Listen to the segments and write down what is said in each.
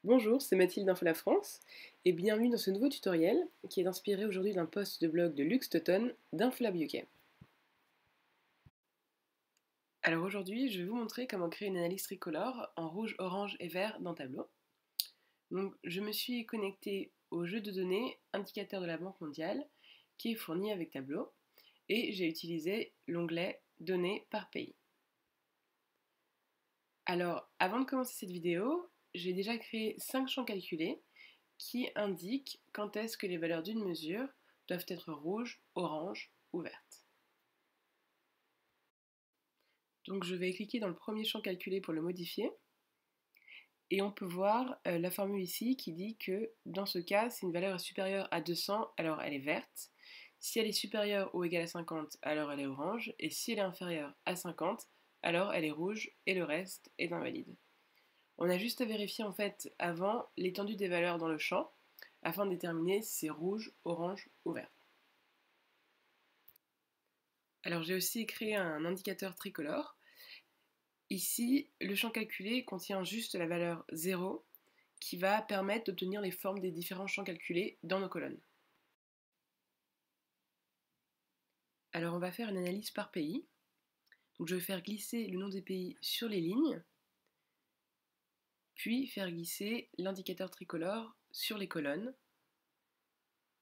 Bonjour, c'est Mathilde d'Info La France et bienvenue dans ce nouveau tutoriel qui est inspiré aujourd'hui d'un post de blog de Lux Toton d'Infolab UK. Alors aujourd'hui, je vais vous montrer comment créer une analyse tricolore en rouge, orange et vert dans Tableau. Donc je me suis connectée au jeu de données indicateur de la Banque mondiale qui est fourni avec Tableau et j'ai utilisé l'onglet données par pays. Alors avant de commencer cette vidéo, j'ai déjà créé 5 champs calculés qui indique quand est-ce que les valeurs d'une mesure doivent être rouges, oranges ou vertes. Donc je vais cliquer dans le premier champ calculé pour le modifier. Et on peut voir la formule ici qui dit que dans ce cas, si une valeur est supérieure à 200, alors elle est verte. Si elle est supérieure ou égale à 50, alors elle est orange. Et si elle est inférieure à 50, alors elle est rouge et le reste est invalide. On a juste à vérifier en fait avant l'étendue des valeurs dans le champ afin de déterminer si c'est rouge, orange ou vert. Alors j'ai aussi créé un indicateur tricolore. Ici, le champ calculé contient juste la valeur 0 qui va permettre d'obtenir les formes des différents champs calculés dans nos colonnes. Alors on va faire une analyse par pays. Donc je vais faire glisser le nom des pays sur les lignes, puis faire glisser l'indicateur tricolore sur les colonnes,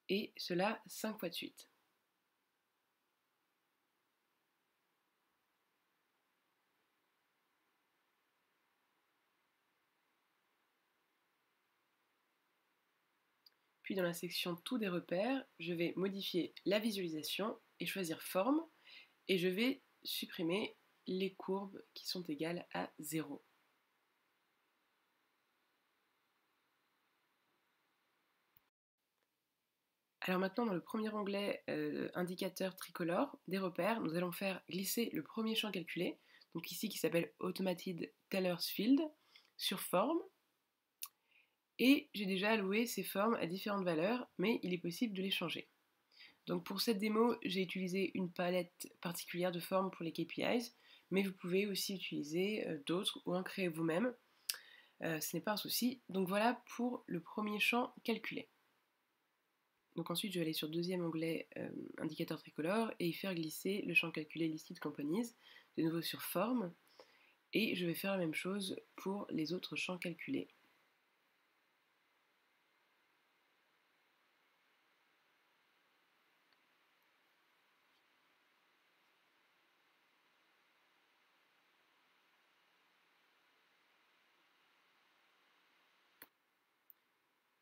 et cela 5 fois de suite. Puis dans la section Tout des repères, je vais modifier la visualisation et choisir Forme, et je vais supprimer les courbes qui sont égales à 0. Alors maintenant, dans le premier onglet indicateur tricolore des repères, nous allons faire glisser le premier champ calculé, donc ici qui s'appelle Automated Tellers Field, sur forme. Et j'ai déjà alloué ces formes à différentes valeurs, mais il est possible de les changer. Donc pour cette démo, j'ai utilisé une palette particulière de formes pour les KPIs, mais vous pouvez aussi utiliser d'autres ou en créer vous-même. Ce n'est pas un souci. Donc voilà pour le premier champ calculé. Donc ensuite, je vais aller sur le deuxième onglet indicateur tricolore et y faire glisser le champ calculé listed companies, de nouveau sur forme, et je vais faire la même chose pour les autres champs calculés.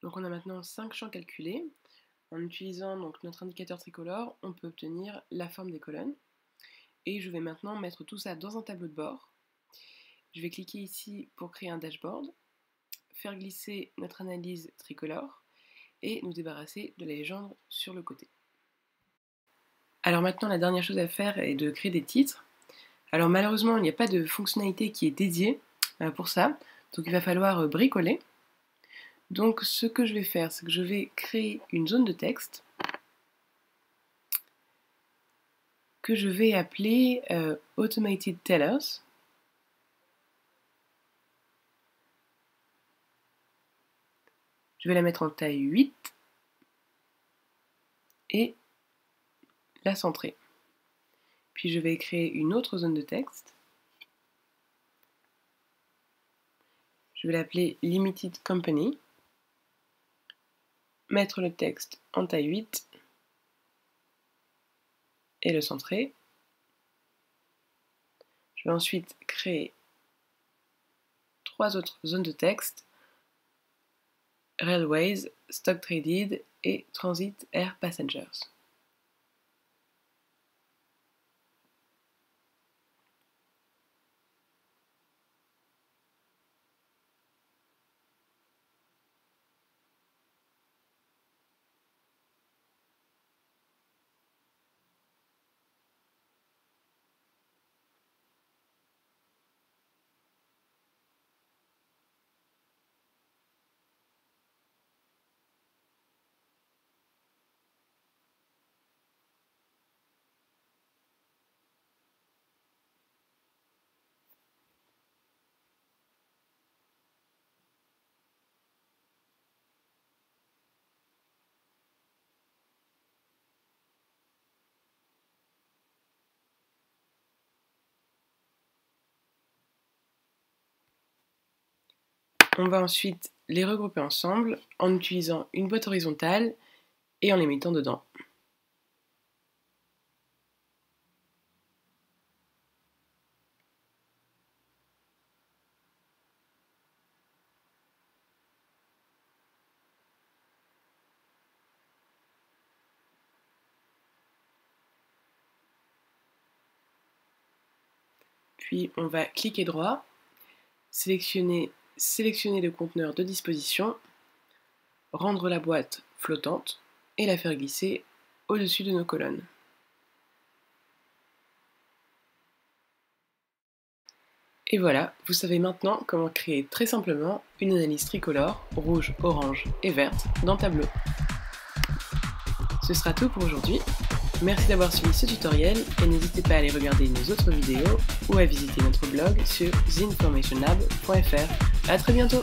Donc on a maintenant 5 champs calculés. En utilisant donc notre indicateur tricolore, on peut obtenir la forme des colonnes. Et je vais maintenant mettre tout ça dans un tableau de bord. Je vais cliquer ici pour créer un dashboard, faire glisser notre analyse tricolore et nous débarrasser de la légende sur le côté. Alors maintenant, la dernière chose à faire est de créer des titres. Alors malheureusement, il n'y a pas de fonctionnalité qui est dédiée pour ça, donc il va falloir bricoler. Donc ce que je vais faire, c'est que je vais créer une zone de texte que je vais appeler Automated Tellers. Je vais la mettre en taille 8 et la centrer. Puis je vais créer une autre zone de texte. Je vais l'appeler Limited Company. Mettre le texte en taille 8 et le centrer. Je vais ensuite créer 3 autres zones de texte, Railways, Stock Traded et Transit Air Passengers. On va ensuite les regrouper ensemble en utilisant une boîte horizontale et en les mettant dedans. Puis on va cliquer droit, sélectionner le conteneur de disposition, rendre la boîte flottante et la faire glisser au-dessus de nos colonnes. Et voilà, vous savez maintenant comment créer très simplement une analyse tricolore, rouge, orange et verte dans Tableau. Ce sera tout pour aujourd'hui. Merci d'avoir suivi ce tutoriel et n'hésitez pas à aller regarder nos autres vidéos ou à visiter notre blog sur theinformationlab.fr. À très bientôt!